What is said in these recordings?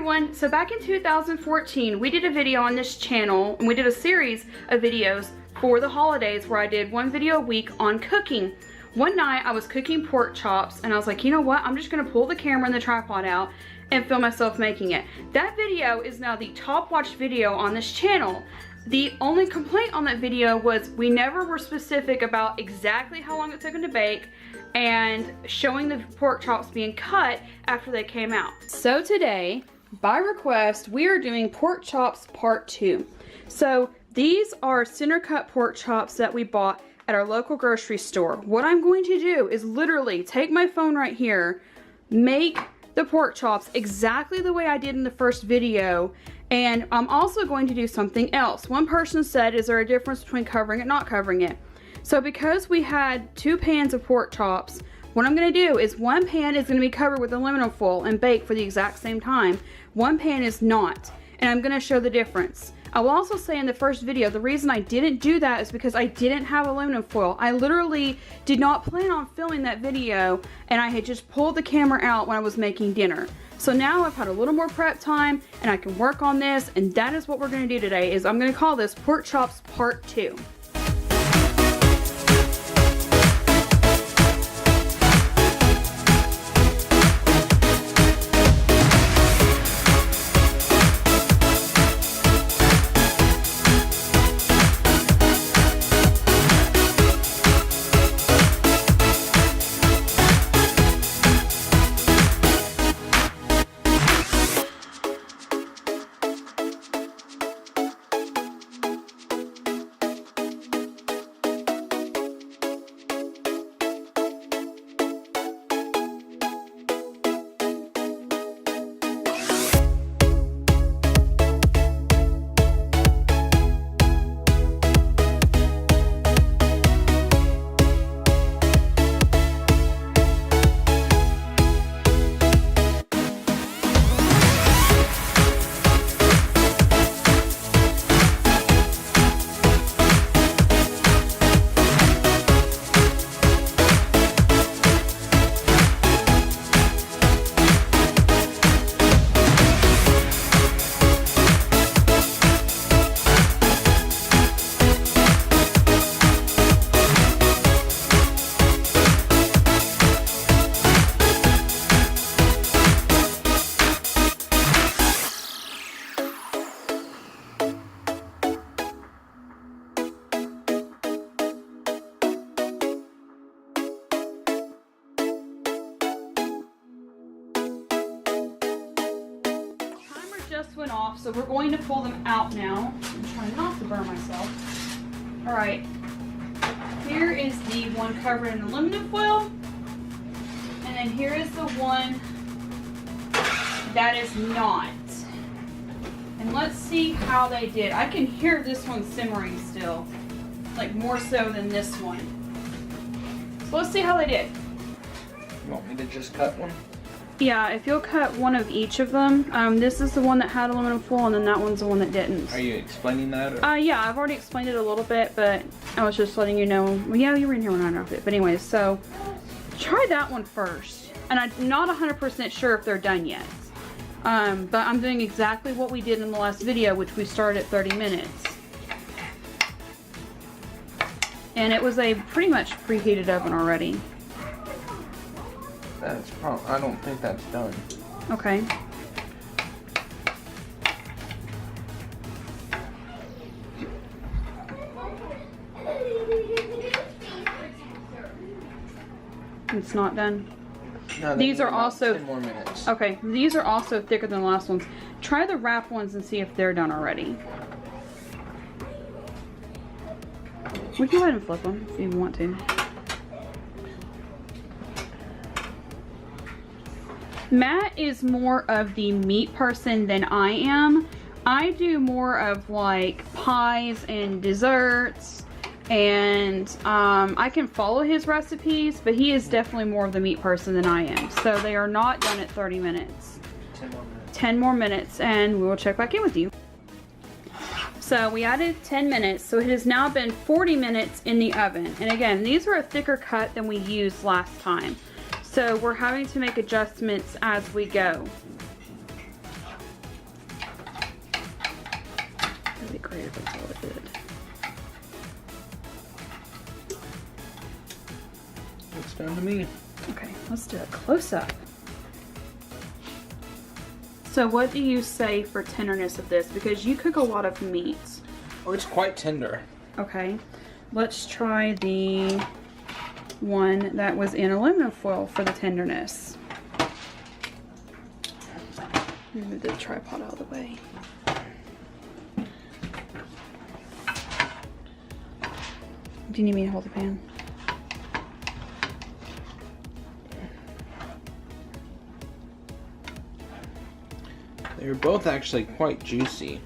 everyone, so back in 2014 we did a video on this channel and we did a series of videos for the holidays where I did one video a week on cooking. One night I was cooking pork chops and I was like, you know what, I'm just gonna pull the camera and the tripod out and film myself making it. That video is now the top watched video on this channel. The only complaint on that video was we never were specific about exactly how long it took them to bake and showing the pork chops being cut after they came out. So today, by request, we are doing pork chops part 2. So these are center cut pork chops that we bought at our local grocery store. What I'm going to do is literally take my phone right here, make the pork chops exactly the way I did in the first video, and I'm also going to do something else. One person said, is there a difference between covering it, not covering it? So because we had 2 pans of pork chops, what I'm going to do is one pan is going to be covered with aluminum foil and baked for the exact same time. One pan is not, and I'm going to show the difference. I will also say in the first video, the reason I didn't do that is because I didn't have aluminum foil. I literally did not plan on filming that video, and I had just pulled the camera out when I was making dinner. So now I've had a little more prep time and I can work on this, and that is what we're going to do today. Is I'm going to call this pork chops part 2. Just went off, so we're going to pull them out now. I'm trying not to burn myself. Alright, here is the one covered in aluminum foil, and then here is the one that is not. And let's see how they did. I can hear this one simmering still, like more so than this one. So let's see how they did. You want me to just cut one? Yeah, if you'll cut one of each of them. This is the one that had aluminum foil, and then that one's the one that didn't. Are you explaining that? Or? Yeah, I've already explained it a little bit, but I was just letting you know. Well, yeah, you were in here when I wrote it. But anyways, so try that one first. And I'm not 100% sure if they're done yet. But I'm doing exactly what we did in the last video, which we started at 30 minutes. And it was a pretty much preheated oven already. That's probably, I don't think that's done. Okay. It's not done. No, these are also 10 more minutes. Okay, these are also thicker than the last ones. Try the wrap ones and see if they're done already. We can go ahead and flip them if you want to. Matt is more of the meat person than I am. I do more of like pies and desserts, and I can follow his recipes, but he is definitely more of the meat person than I am. So they are not done at 30 minutes. 10 more minutes. 10 more minutes, and we will check back in with you. So we added 10 minutes, so it has now been 40 minutes in the oven. And again, these are a thicker cut than we used last time. So we're having to make adjustments as we go. great if that's all it did. Looks done to me. Okay, let's do a close-up. So what do you say for tenderness of this? Because you cook a lot of meats. Oh, it's quite tender. Okay, let's try the one that was in aluminum foil for the tenderness. Move the tripod out of the way. Do you need me to hold the pan? They're both actually quite juicy.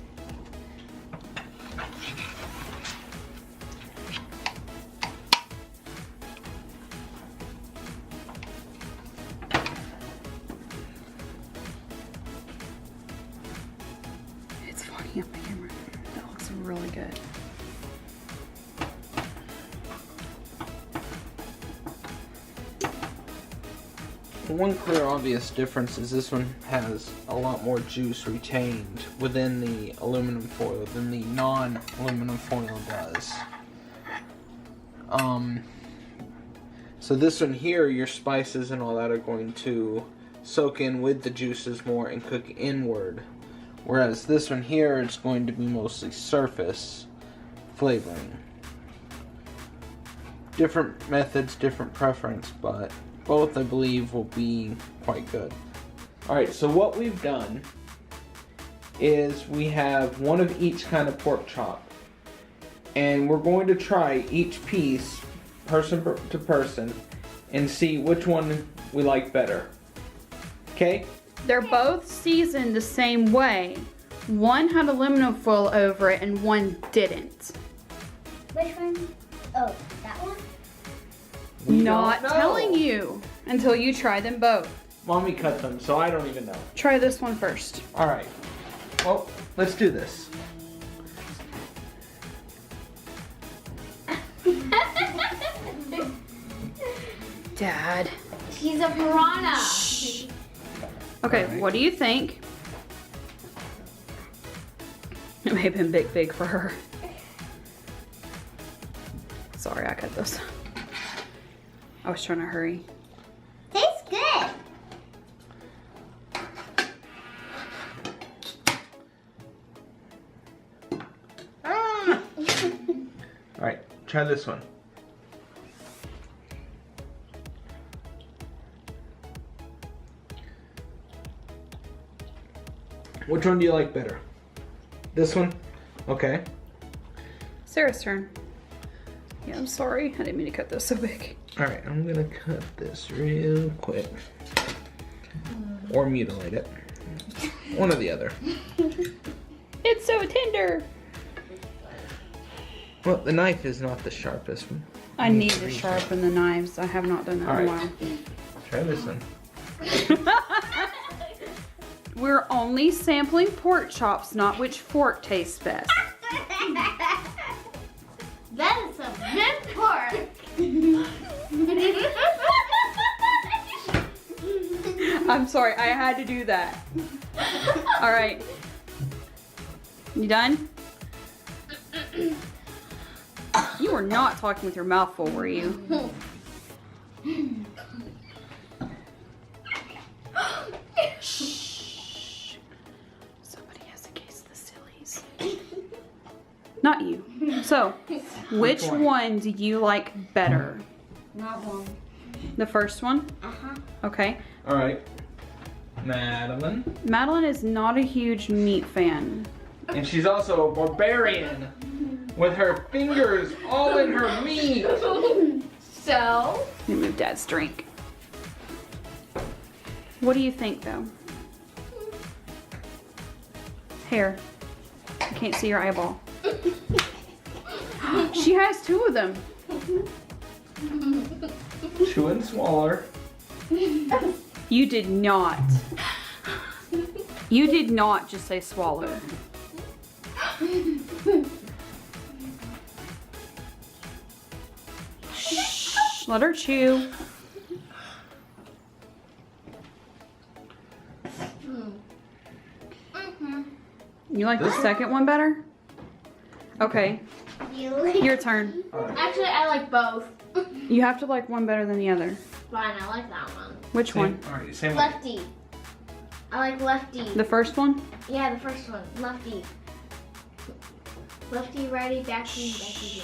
It's fogging up the camera. That looks really good. One clear obvious difference is this one has a lot more juice retained within the aluminum foil than the non-aluminum foil does. So this one here, your spices and all that are going to soak in with the juices more and cook inward. Whereas this one here, it's going to be mostly surface flavoring. Different methods, different preference, but both, I believe, will be quite good. Alright, so what we've done is we have one of each kind of pork chop. And we're going to try each piece, person to person, and see which one we like better. Okay? They're both seasoned the same way. One had aluminum foil over it and one didn't. Which one? Oh, that one? Not telling you until you try them both. Mommy cut them, so I don't even know. Try this one first. Alright. Well, let's do this. Dad. She's a piranha. Shh. Okay, what do you think? It may have been big for her. Sorry, I cut those. I was trying to hurry. Tastes good. Alright, try this one. Which one do you like better? This one? Okay. Sarah's turn. Yeah, I'm sorry. I didn't mean to cut those so big. Alright, I'm gonna cut this real quick. Or mutilate it. One or the other. It's so tender. Well, the knife is not the sharpest one. I need to sharpen the knives. I have not done that in a while. Try this one. We're only sampling pork chops, not which fork tastes best. That is some good pork. I'm sorry, I had to do that. All right. You done? You were not talking with your mouth full, were you? Shh. Somebody has a case of the sillies. Not you. So, which one do you like better? Not one. The first one? Uh-huh. Okay. Alright. Madeline. Madeline is not a huge meat fan. And she's also a barbarian. With her fingers all in her meat. So? Let me move Dad's drink. What do you think, though? Hair. I can't see your eyeball. She has two of them. Chew and swallow. You did not. You did not just say swallow. Shh, let her chew. You like the second one better? Okay, your turn. Actually, I like both. You have to like one better than the other. Fine, I like that one. Which one? All right, same one. Lefty. I like lefty. The first one? Yeah, the first one. Lefty. Lefty, righty, backy, backy.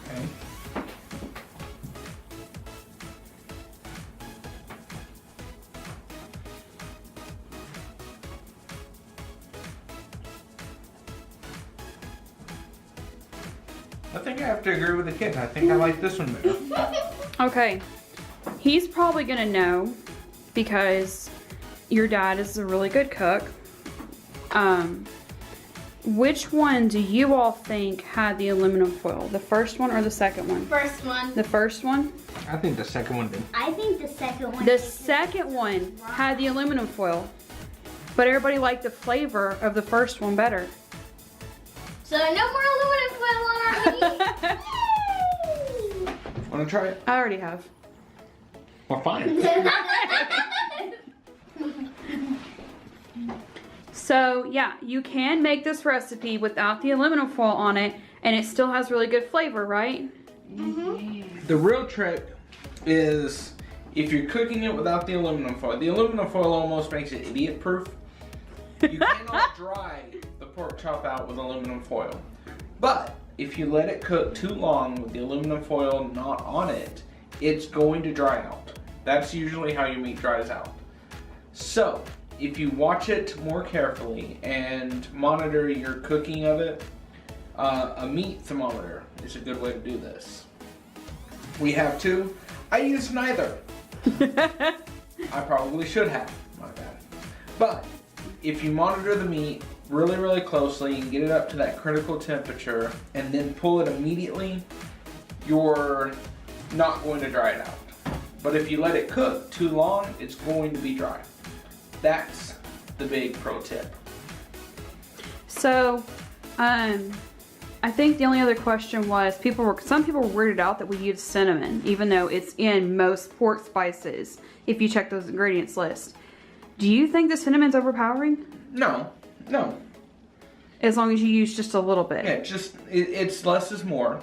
Okay. I think I have to agree with the kid. I think I like this one better. Okay. He's probably gonna know because your dad is a really good cook. Which one do you all think had the aluminum foil? The first one or the second one? First one. The first one? I think the second one did. I think the second one. The second one had the aluminum foil. But everybody liked the flavor of the first one better. So no more aluminum foil on our meat. Yay! Want to try it? I already have. Well, fine. So yeah, you can make this recipe without the aluminum foil on it and it still has really good flavor, right? The real trick is if you're cooking it without the aluminum foil. The aluminum foil almost makes it idiot proof. You cannot dry the pork chop out with aluminum foil. But if you let it cook too long with the aluminum foil not on it, it's going to dry out. That's usually how your meat dries out. So if you watch it more carefully and monitor your cooking of it, a meat thermometer is a good way to do this. We have two. I use neither. I probably should have, my bad. But if you monitor the meat really, really closely and get it up to that critical temperature and then pull it immediately, you're not going to dry it out. But if you let it cook too long, it's going to be dry. That's the big pro tip. So, I think the only other question was some people were weirded out that we use cinnamon, even though it's in most pork spices, if you check those ingredients list. Do you think the cinnamon's overpowering? No. As long as you use just a little bit. Yeah, it's less is more.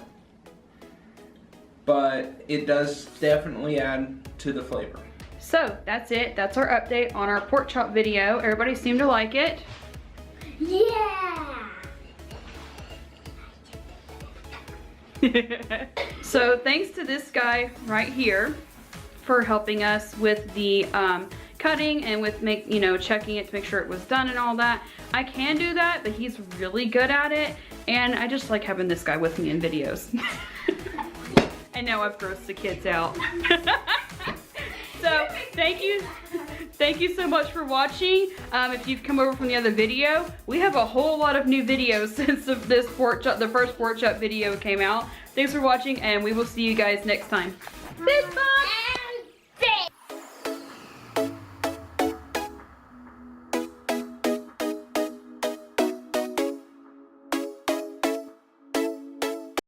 But it does definitely add to the flavor. So, that's it. That's our update on our pork chop video. Everybody seemed to like it. Yeah. So, thanks to this guy right here for helping us with the cutting and with checking it to make sure it was done and all that. I can do that, but he's really good at it, and I just like having this guy with me in videos. And now I've grossed the kids out. So thank you so much for watching. If you've come over from the other video, we have a whole lot of new videos since the first pork chop video came out. Thanks for watching, and we will see you guys next time. Goodbye.